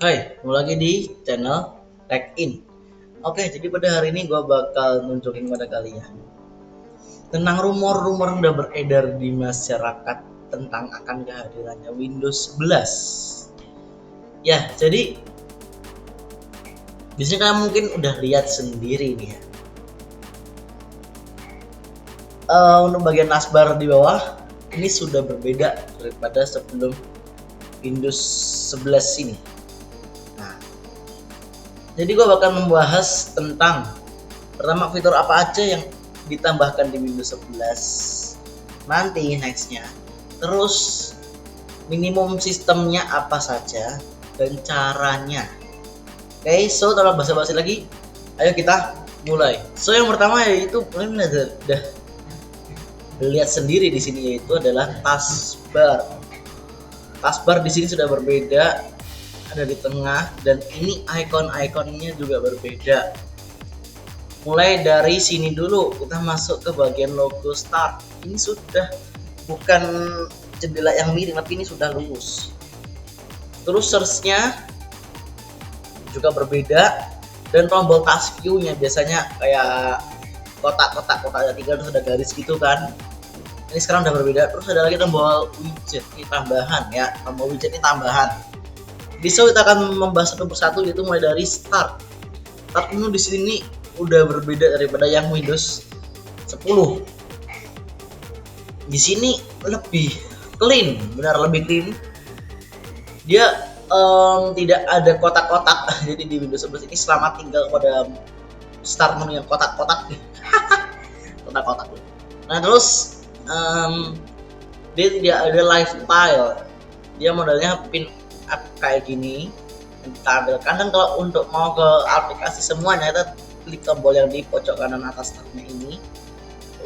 Hai, kembali lagi di channel Tech In. Oke, jadi pada hari ini gue bakal nunjukin pada kalian tentang rumor-rumor yang udah beredar di masyarakat tentang akan kehadirannya Windows 11. Ya, jadi di sini kalian mungkin udah lihat sendiri nih ya. Untuk bagian taskbar di bawah ini sudah berbeda daripada sebelum Windows 11 ini. Nah, jadi gue bakal membahas tentang pertama fitur apa aja yang ditambahkan di Windows 11 nanti nextnya, terus minimum sistemnya apa saja dan caranya. Oke, so tanpa basa-basi lagi, ayo kita mulai. So yang pertama yaitu kalian udah lihat sendiri di sini, yaitu adalah taskbar. Taskbar di sini sudah berbeda, ada di tengah, dan ini icon-iconnya juga berbeda. Mulai dari sini dulu, kita masuk ke bagian logo start. Ini sudah bukan jendela yang miring, tapi ini sudah lurus. Terus search-nya juga berbeda, dan tombol task view-nya biasanya kayak kotak-kotak ada 3 terus ada garis gitu kan. Ini sekarang udah berbeda. Terus ada lagi tombol widget, ini tambahan ya. Tombol widget ini tambahan. Bisa kita akan membahas satu persatu, yaitu mulai dari start. Start menu di sini udah berbeda daripada yang Windows 10. Di sini lebih clean, benar lebih clean. Dia tidak ada kotak-kotak. Jadi di Windows 11 ini selamat tinggal pada start menu yang kotak-kotak nih. Kotak-kotak. Nah terus dia tidak ada lifestyle. Dia modelnya pin up kayak gini ditampilkan, dan kalau untuk mau ke aplikasi semuanya kita klik tombol yang di pojok kanan atas tabnya ini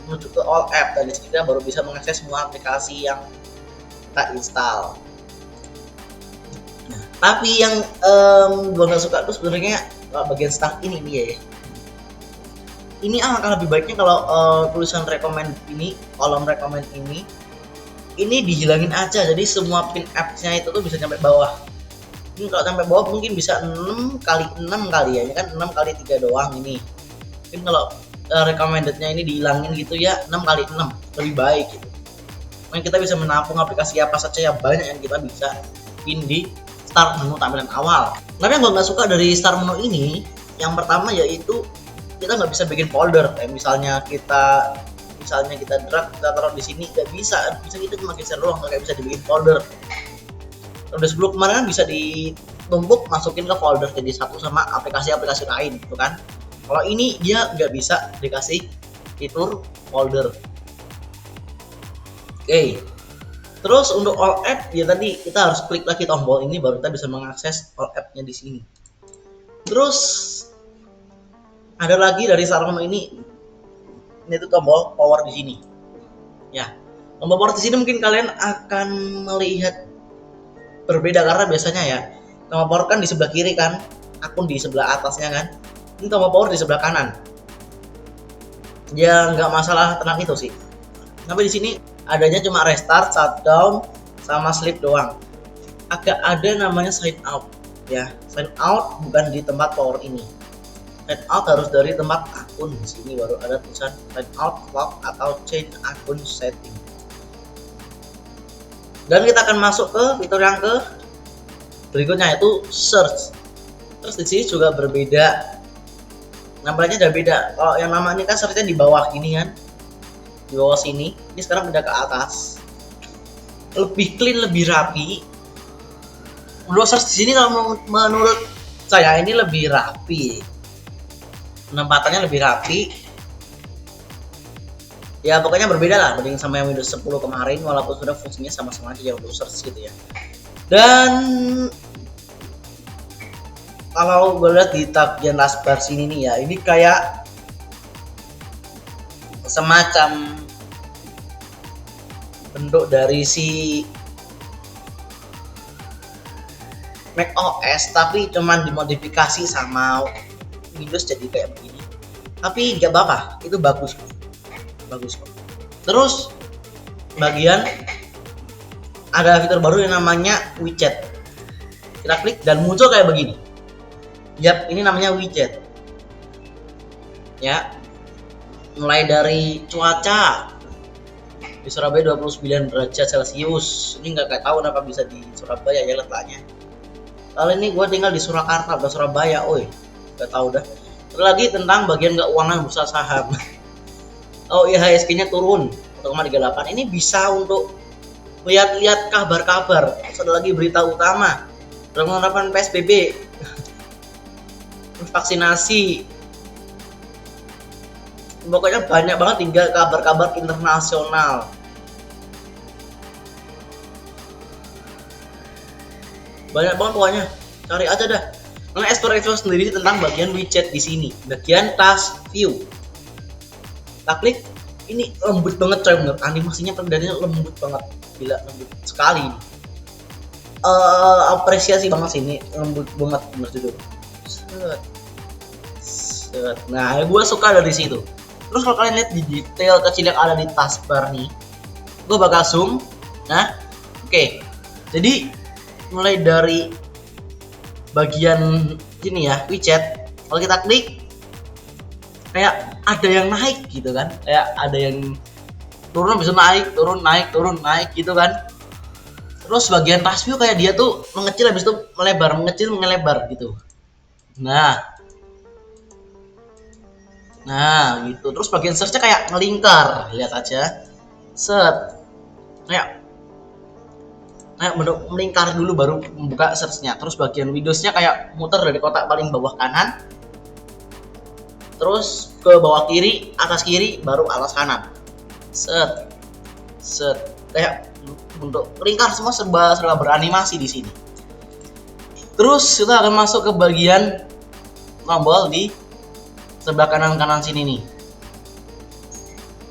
menuju ke all app, dan disini kita baru bisa mengakses semua aplikasi yang kita install. Nah, tapi yang gue nggak suka tuh sebenarnya bagian start ini nih ya. Ini akan lebih baiknya kalau tulisan recommend ini, kolom recommend ini dihilangin aja, jadi semua pin apps-nya itu tuh bisa sampai bawah. Ini kalau sampai bawah mungkin bisa 6 kali 6 kali ya, ini kan 6 kali 3 doang ini. Mungkin kalau recommended-nya ini dihilangin gitu ya, 6 kali 6 lebih baik gitu. Mungkin kita bisa menampung aplikasi apa saja yang banyak yang kita bisa pin di start menu tampilan awal. Tapi yang gue nggak suka dari start menu ini, yang pertama yaitu kita nggak bisa bikin folder. Kayak misalnya kita drag, kita taruh di sini nggak bisa kita cuma geser doang, nggak bisa dibikin folder. Udah sebelum kemarin kan bisa ditumpuk masukin ke folder jadi satu sama aplikasi-aplikasi lain gitu kan. Kalau ini dia nggak bisa dikasih fitur folder. Oke. Terus untuk all app ya tadi kita harus klik lagi tombol ini baru kita bisa mengakses all app-nya di sini. Terus ada lagi dari sarung ini tuh tombol power di sini. Ya, tombol power di sini mungkin kalian akan melihat berbeda karena biasanya ya tombol power kan di sebelah kiri kan, akun di sebelah atasnya kan. Ini tombol power di sebelah kanan. Ya nggak masalah tentang itu sih. Tapi di sini adanya cuma restart, shutdown, sama sleep doang. Agak ada namanya sign out ya. Sign out bukan di tempat power ini. Sign out harus dari tempat akun, di sini baru ada tulisan sign out, log atau change akun setting. Dan kita akan masuk ke fitur yang ke berikutnya yaitu search. Terus di sini juga berbeda. Namanya udah beda. Kalau yang namanya kan searchnya di bawah gini kan. Di bawah sini. Ini sekarang pindah ke atas. Lebih clean, lebih rapi. Untuk search di sini kalau menurut saya ini lebih rapi. Penempatannya lebih rapi. Ya pokoknya berbeda lah banding sama yang Windows 10 kemarin, walaupun sudah fungsinya sama-sama aja untuk search gitu ya. Dan kalau gue lihat di bagian taskbar sini nih ya, ini kayak semacam bentuk dari si Mac OS, tapi cuman dimodifikasi sama Windows jadi kayak begini. Tapi nggak apa-apa, itu bagus kok. Terus bagian ada fitur baru yang namanya widget. Kita klik dan muncul kayak begini. Yap, ini namanya widget. Ya. Mulai dari cuaca di Surabaya 29 derajat Celcius. Ini nggak tahu kenapa bisa di Surabaya ya letaknya. Kali ini gue tinggal di Surakarta, bukan Surabaya, oi. Nggak tahu dah. Terus lagi tentang bagian keuangan bursa saham. Oh iya, IHSG-nya turun 1,38. Ini bisa untuk lihat-lihat kabar-kabar. Terus ada lagi berita utama. Penerapan PSBB. Terus vaksinasi. Pokoknya banyak banget tinggal kabar-kabar internasional. Banyak banget pokoknya. Cari aja dah. Nah, explore sendiri tentang bagian widget di sini. Bagian task view. Kita klik. Ini lembut banget coy, bener. Animasinya perbedaannya lembut banget. Gila, lembut sekali. Apresiasi banget sih ini. Lembut banget bener jujur. Set. Nah, gue suka dari situ. Terus kalau kalian lihat di detail kecil yang ada di taskbar nih, gue bakal zoom. Nah, oke. Jadi mulai dari bagian ini ya, widget. Kalau kita klik, kayak ada yang naik gitu kan, kayak ada yang turun bisa naik, turun naik gitu kan. Terus bagian task view kayak dia tuh mengecil habis itu melebar, mengecil melebar gitu. Nah gitu. Terus bagian search-nya kayak ngelingkar, lihat aja. Set. Kayak melingkar dulu baru membuka search-nya. Terus bagian Windows-nya kayak muter dari kotak paling bawah kanan. Terus ke bawah kiri, atas kiri, baru atas kanan. Set. Kayak untuk lingkar semua serba beranimasi di sini. Terus kita akan masuk ke bagian tombol di sebelah kanan sini nih.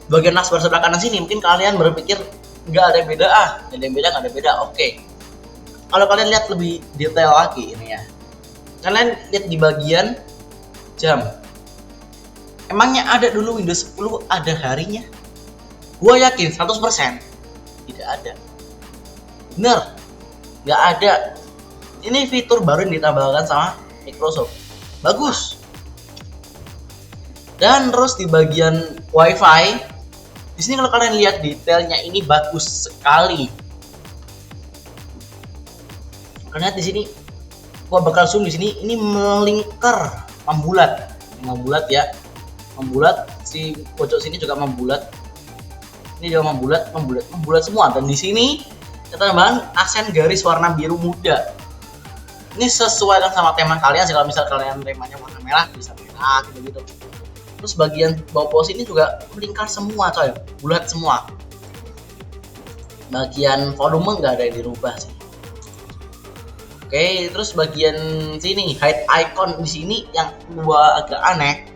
Bagian taskbar sebelah kanan sini mungkin kalian berpikir nggak ada beda, nggak ada beda. Oke. Kalau kalian lihat lebih detail lagi ini ya, kalian lihat di bagian jam. Emangnya ada dulu Windows 10 ada harinya? Gua yakin 100% tidak ada. Bener, nggak ada. Ini fitur baru yang ditambahkan sama Microsoft. Bagus. Dan terus di bagian WiFi, di sini kalau kalian lihat detailnya ini bagus sekali. Kalian lihat di sini, gua bakal zoom di sini. Ini melingkar, membulat ya, membulat. Si pojok sini juga membulat. Ini juga membulat semua. Dan di sini kita tambahan aksen garis warna biru muda. Ini sesuai sama tema kalian sih. Kalau misal kalian temanya warna merah, bisa merah gitu. Terus bagian bawah sini juga melingkar semua coy, bulat semua. Bagian volume nggak ada yang dirubah sih. Oke, terus bagian sini hide icon di sini yang gua agak aneh.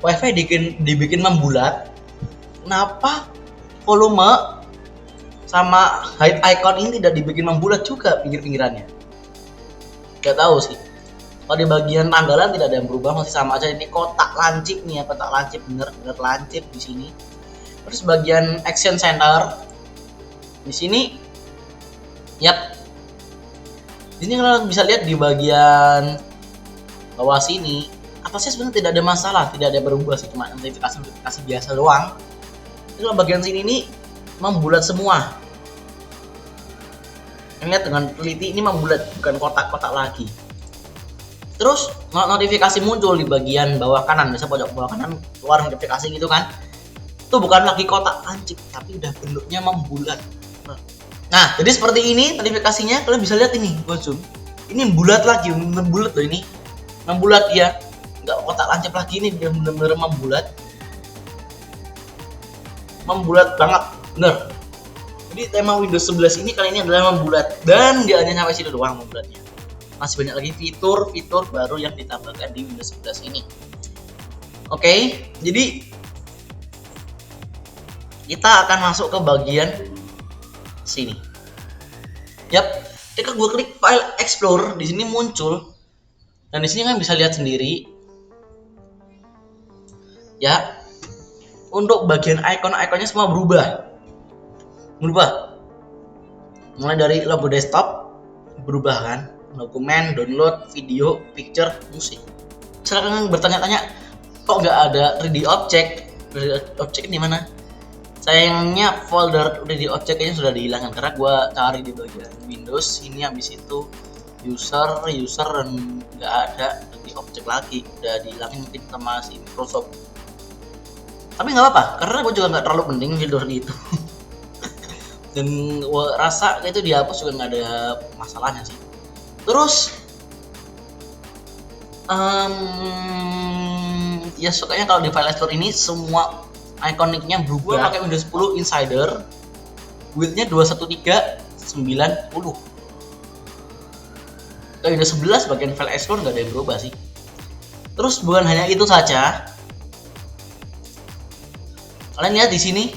WiFi dibikin membulat. Kenapa volume sama hide icon ini tidak dibikin membulat juga pinggir-pinggirannya? Gak tahu sih. Kalau di bagian tanggalan tidak ada yang berubah, masih sama aja. Ini kotak lancip nih ya, kotak lancip bener lancip di sini. Terus bagian action center di sini, yap. Di sini kalian bisa lihat di bagian bawah sini, atasnya sebenarnya tidak ada masalah, tidak ada yang berubah sih, cuma notifikasi biasa doang. Kalau bagian sini ini membulat semua. Lihat dengan teliti ini membulat, bukan kotak-kotak lagi. Terus notifikasi muncul di bagian bawah kanan, biasa pojok bawah kanan keluar notifikasi gitu kan. Itu bukan lagi kotak lancip, tapi udah bentuknya membulat. Nah, jadi seperti ini notifikasinya. Kalian bisa lihat ini, gua zoom. Ini bulat lagi, membulat loh ini. Membulat ya, nggak kotak lancip lagi, ini benar-benar membulat. Membulat banget, bener. Jadi tema Windows 11 ini kali ini adalah membulat, dan dia hanya sampai situ doang membulatnya. Masih banyak lagi fitur-fitur baru yang ditambahkan di Windows 11 ini. Oke, jadi kita akan masuk ke bagian sini. Yap, ketika gue klik file Explorer, di sini muncul, dan di sini kan bisa lihat sendiri. Ya, untuk bagian icon-iconnya semua berubah. Mulai dari logo desktop berubah kan, dokumen, download, video, picture, musik. Silakan bertanya-tanya, kok nggak ada 3D object? 3D object di mana? Sayangnya folder 3D object kayaknya sudah dihilangkan karena gue cari di bagian Windows ini, habis itu user dan nggak ada 3D object lagi, udah dihilangin mungkin sama si Microsoft. Tapi nggak apa-apa karena gue juga nggak terlalu penting fitur itu. Dan gue rasa itu dihapus juga nggak ada masalahnya sih. Terus ya sukanya kalau di file explorer ini semua ikoniknya berubah. Gue pakai Windows 10 Insider, build-nya 213.90. Kalau Windows 11 bagian file explorer nggak ada yang berubah sih. Terus bukan hanya itu saja, kalian lihat di sini.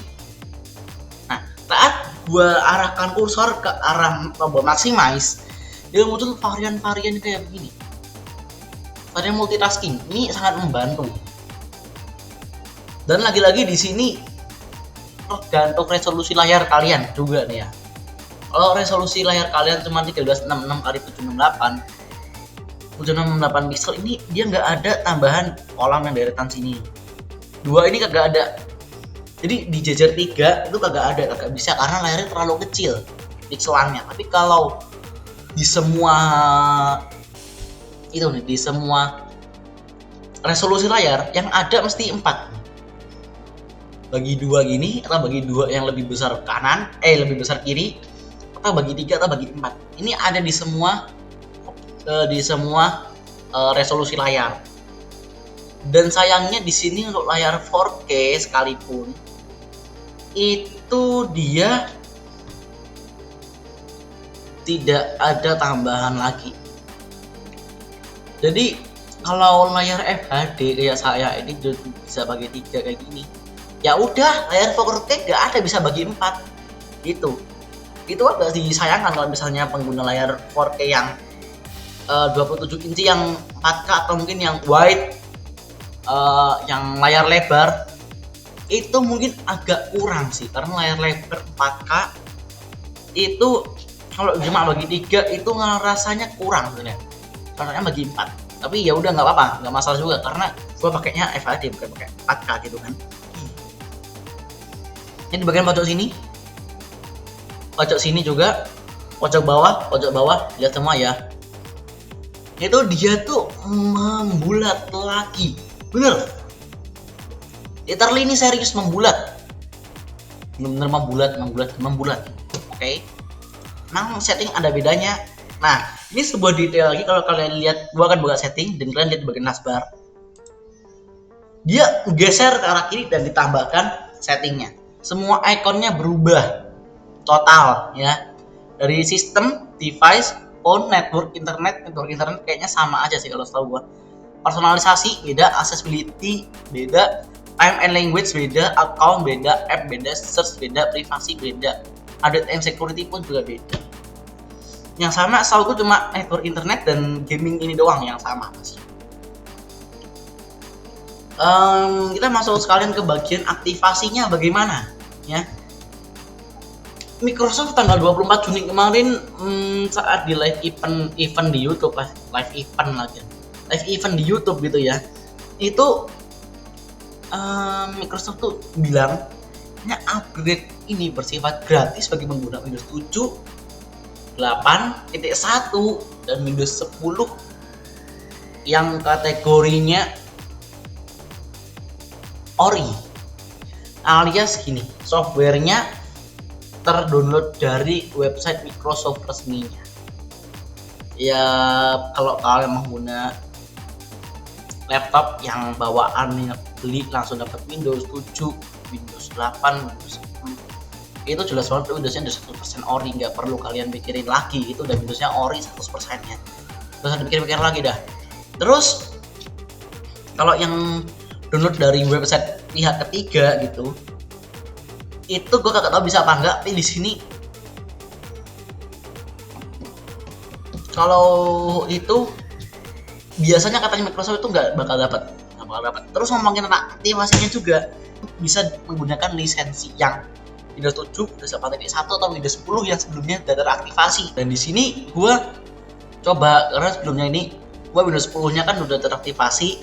Nah, saat gue arahkan kursor ke arah tombol maximize, dia muncul varian-varian kayak begini. Varian multitasking ini sangat membantu. Dan lagi-lagi di sini tergantung resolusi layar kalian juga nih ya. Kalau resolusi layar kalian cuma 1366 x 768 pixel, ini dia nggak ada tambahan kolam yang deretan sini. 2 ini kagak ada. Jadi di jajar 3 itu kagak bisa karena layarnya terlalu kecil pixelannya. Tapi kalau di semua itu nih, di semua resolusi layar yang ada mesti 4. Bagi 2 gini, atau bagi 2 yang lebih besar kanan, lebih besar kiri, atau bagi 3 atau bagi 4. Ini ada di semua resolusi layar. Dan sayangnya di sini untuk layar 4K sekalipun itu dia tidak ada tambahan lagi. Jadi kalau layar FHD kayak saya ini bisa bagi 3 kayak gini, ya udah layar 4K nggak ada bisa bagi 4 gitu. Itu agak disayangkan kalau misalnya pengguna layar 4K yang 27 inci yang 4K atau mungkin yang wide, yang layar lebar itu mungkin agak kurang sih, karena layar lebar 4K itu kalau cuma bagi 3 itu rasanya kurang sebenarnya, karena bagi 4. Tapi ya udah nggak apa-apa, nggak masalah juga karena gue pakainya FHD bukan pakai 4K gitu kan. Ini di bagian pojok sini juga, pojok bawah lihat semua ya. Itu dia tuh membulat lagi, bener. Literally ini serius membulat, bener membulat. Oke. Memang setting ada bedanya. Nah, ini sebuah detail lagi kalau kalian lihat, gua akan buka setting dan kalian lihat di bagian taskbar. Dia geser ke arah kiri dan ditambahkan settingnya. Semua ikonnya berubah total ya. Dari sistem, device, phone, network internet kayaknya sama aja sih kalau setahu gua. Personalisasi beda, accessibility beda, time and language beda, account beda, app beda, search beda, privasi beda, update and security pun juga beda. Yang sama setahu gua cuma network internet dan gaming ini doang yang sama masih. Kita masuk sekalian ke bagian aktivasinya bagaimana ya. Microsoft tanggal 24 Juni kemarin saat di live event di YouTube live event di YouTube gitu ya, itu Microsoft tuh bilang upgrade ini bersifat gratis bagi pengguna Windows 7, 8.1 dan Windows 10 yang kategorinya Ori, alias gini, softwarenya terdownload dari website Microsoft resminya. Ya kalau kalian mengguna laptop yang bawaannya beli langsung dapat Windows 7, Windows 8, Windows 10, itu jelas banget Windowsnya udah 100% ori, nggak perlu kalian pikirin lagi, itu udah Windowsnya ori 100% nya, terus ada pikir-pikir lagi dah. Terus kalau yang download dari website pihak ketiga gitu, itu gue kagak tahu bisa apa enggak, tapi di sini kalau itu biasanya katanya Microsoft itu nggak bakal dapat. Terus ngomongin tentang aktivasinya juga, bisa menggunakan lisensi yang Windows 7, Windows 8.1 atau Windows 10 yang sebelumnya sudah teraktivasi. Dan di sini gue coba, karena sebelumnya ini gue Windows 10-nya kan udah teraktivasi,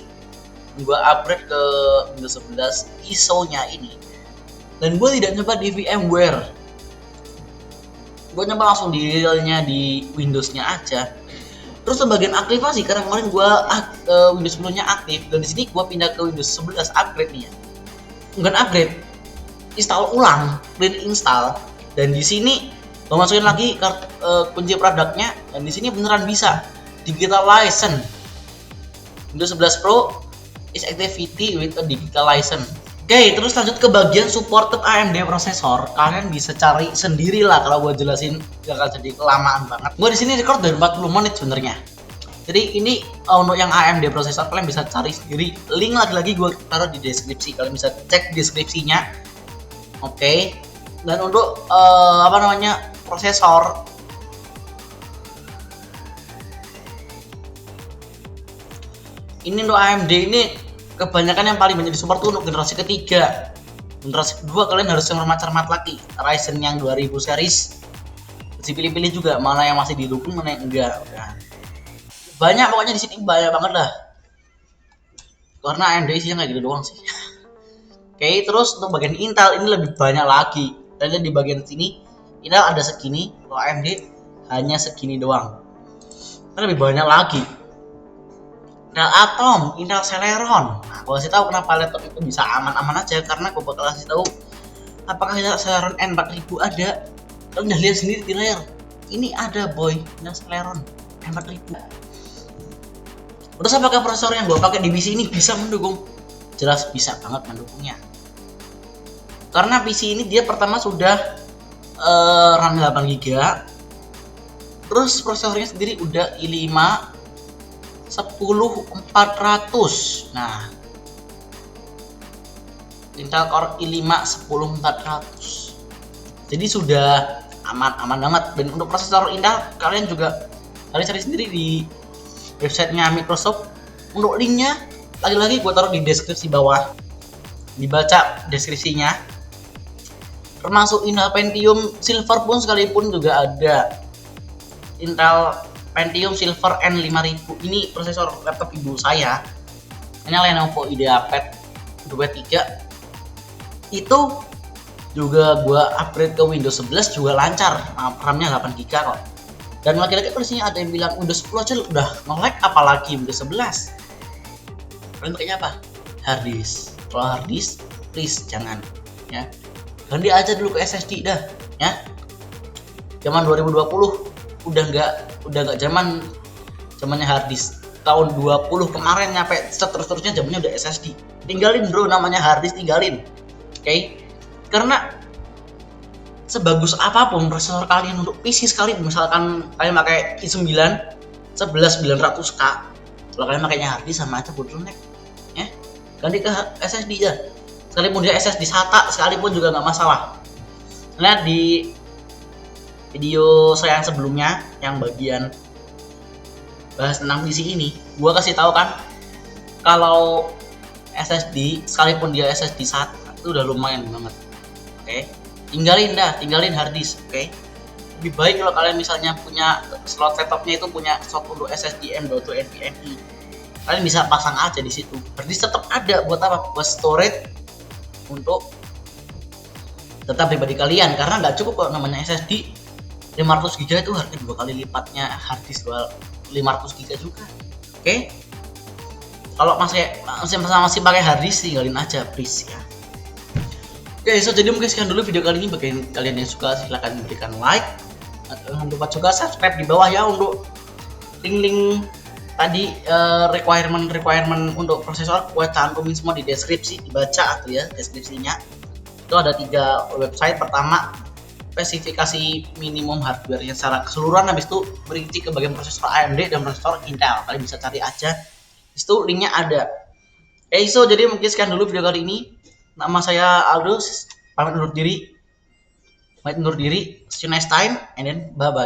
gue upgrade ke Windows 11 ISO-nya ini. Dan gue tidak nyoba di VMware, gue nyoba langsung di realnya di Windows-nya aja. Terus bagian aktivasi, karena kemarin gue Windows 10-nya aktif, dan di sini gue pindah ke Windows 11 upgrade nih ya. Bukan upgrade, install ulang, clean install. Dan di sini gue masukin lagi kunci produknya, dan di sini beneran bisa digital license. Windows 11 Pro is activity with a digital license. Oke, terus lanjut ke bagian supported AMD prosesor. Kalian bisa cari sendiri lah, kalau gue jelasin bakal jadi kelamaan banget. Gue di sini record dari 40 menit sebenarnya. Jadi ini untuk yang AMD prosesor kalian bisa cari sendiri. Link lagi-lagi gue taruh di deskripsi. Kalian bisa cek deskripsinya. Oke. Dan untuk prosesor, ini untuk AMD ini kebanyakan yang paling banyak disupport tuh untuk generasi ketiga. Generasi kedua kalian harus cermat-cermat lagi. Ryzen yang 2000 series. Pilih-pilih juga mana yang masih didukung, mana yang enggak. Nah, banyak pokoknya di sini, banyak banget lah. Karena AMD isinya kayak gitu doang sih. Oke, terus untuk bagian Intel ini lebih banyak lagi. Dan di bagian sini Intel ada segini, kalau AMD hanya segini doang. Ini lebih banyak lagi. Intel Atom, Intel Celeron. Nah, gue kasih tahu kenapa laptop itu bisa aman-aman aja, karena gue bakal kasih tahu apakah Intel Celeron N4000 ada. Kalian udah lihat sendiri di layar. Ini ada boy, Intel Celeron N4000. Terus apakah prosesor yang gue pakai di PC ini bisa mendukung? Jelas bisa banget mendukungnya. Karena PC ini dia pertama sudah RAM 8GB. Terus prosesornya sendiri udah i5 10400. Nah, Intel Core i5 10400. Jadi sudah aman banget. Dan untuk prosesor Intel kalian cari sendiri di websitenya Microsoft. Untuk linknya lagi-lagi gue taruh di deskripsi bawah. Dibaca deskripsinya. Termasuk Intel Pentium Silver pun sekalipun juga ada. Intel Pentium Silver N5000. Ini prosesor laptop ibu saya. Ini Lenovo IdeaPad 23. Itu juga gua upgrade ke Windows 11 juga lancar. RAM-nya 8GB kok. Dan lagi-lagi tulisnya ada yang bilang Windows 10 aja udah nge-lag, apalagi Windows 11. Kalian pakainya apa? Harddisk. Kalau harddisk, please jangan ya. Ganti aja dulu ke SSD dah ya. Zaman 2020 udah nggak zamannya harddisk. Tahun 20 kemarin nyampe seterusnya zamannya udah SSD. Tinggalin bro, namanya harddisk, tinggalin. Oke? Karena sebagus apapun prosesor kalian untuk PC sekali, misalkan kalian pakai i9 11900K, kalau kalian pakainya harddisk sama aja bottleneck ya. Ganti ke SSD ya. Sekalipun dia SSD SATA sekalipun juga nggak masalah. Lihat di video saya yang sebelumnya yang bagian bahas tentang PC ini, gua kasih tahu kan kalau SSD sekalipun dia SSD SATA itu udah lumayan banget. Oke, tinggalin harddisk. Oke, lebih baik kalau kalian misalnya punya slot laptopnya itu punya slot untuk SSD M.2 NVMe, kalian bisa pasang aja di situ. Harddisk tetap ada buat apa? Buat storage untuk data pribadi kalian, karena nggak cukup kalau namanya SSD 500GB itu harga 2 kali lipatnya harddisk 500GB juga. Oke, kalau masih pakai harddisk tinggalin aja please ya. Oke, so jadi mungkin sekian dulu video kali ini. Bagi kalian yang suka silahkan berikan like. Jangan lupa juga subscribe di bawah ya untuk link-link tadi, requirement untuk prosesor. Gue cantumin semua di deskripsi, dibaca tuh ya deskripsinya. Itu ada 3 website. Pertama, spesifikasi minimum hardware-nya secara keseluruhan, habis itu berinci ke bagian prosesor AMD dan prosesor Intel. Kalian bisa cari aja. Habis itu linknya ada. So jadi mungkin sekian dulu video kali ini. Nama saya Aldus, pamit undur diri. See you next time and then bye bye.